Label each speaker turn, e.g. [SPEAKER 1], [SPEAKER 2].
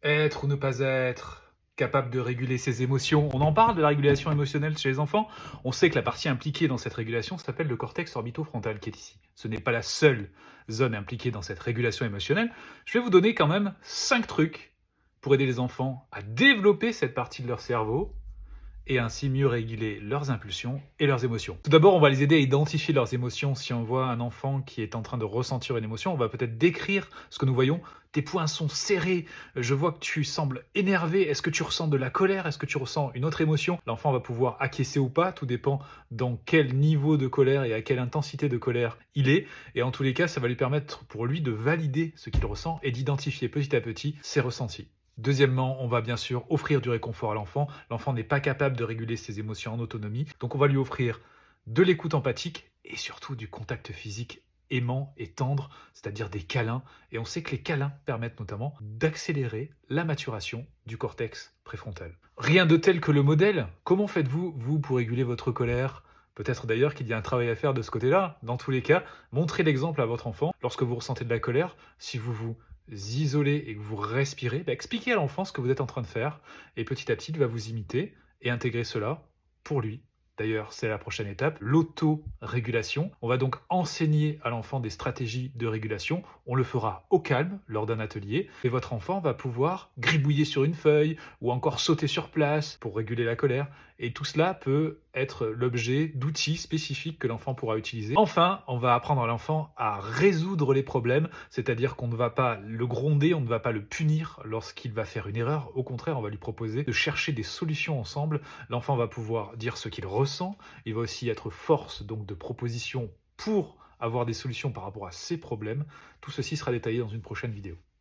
[SPEAKER 1] Être ou ne pas être capable de réguler ses émotions. On en parle de la régulation émotionnelle chez les enfants. On sait que la partie impliquée dans cette régulation s'appelle le cortex orbitofrontal qui est ici. Ce n'est pas la seule zone impliquée dans cette régulation émotionnelle. Je vais vous donner quand même 5 trucs pour aider les enfants à développer cette partie de leur cerveau et ainsi mieux réguler leurs impulsions et leurs émotions. Tout d'abord, on va les aider à identifier leurs émotions. Si on voit un enfant qui est en train de ressentir une émotion, on va peut-être décrire ce que nous voyons. Tes poings sont serrés, je vois que tu sembles énervé. Est-ce que tu ressens de la colère? Est-ce que tu ressens une autre émotion? L'enfant va pouvoir acquiescer ou pas, tout dépend dans quel niveau de colère et à quelle intensité de colère il est. Et en tous les cas, ça va lui permettre pour lui de valider ce qu'il ressent et d'identifier petit à petit ses ressentis. Deuxièmement, on va bien sûr offrir du réconfort à l'enfant. L'enfant n'est pas capable de réguler ses émotions en autonomie, donc on va lui offrir de l'écoute empathique et surtout du contact physique aimant et tendre, c'est-à-dire des câlins. Et on sait que les câlins permettent notamment d'accélérer la maturation du cortex préfrontal. Rien de tel que le modèle. Comment faites-vous, vous, pour réguler votre colère? Peut-être d'ailleurs qu'il y a un travail à faire de ce côté-là. Dans tous les cas, montrez l'exemple à votre enfant. Lorsque vous ressentez de la colère, si vous vous isolez et que vous respirez, expliquez à l'enfant ce que vous êtes en train de faire et petit à petit, il va vous imiter et intégrer cela pour lui. D'ailleurs, c'est la prochaine étape, l'auto-régulation. On va donc enseigner à l'enfant des stratégies de régulation. On le fera au calme lors d'un atelier et votre enfant va pouvoir gribouiller sur une feuille ou encore sauter sur place pour réguler la colère. Et tout cela peut être l'objet d'outils spécifiques que l'enfant pourra utiliser. Enfin, on va apprendre à l'enfant à résoudre les problèmes, c'est-à-dire qu'on ne va pas le gronder, on ne va pas le punir lorsqu'il va faire une erreur. Au contraire, on va lui proposer de chercher des solutions ensemble. L'enfant va pouvoir dire ce qu'il ressent. Il va aussi être force donc de proposition pour avoir des solutions par rapport à ses problèmes. Tout ceci sera détaillé dans une prochaine vidéo.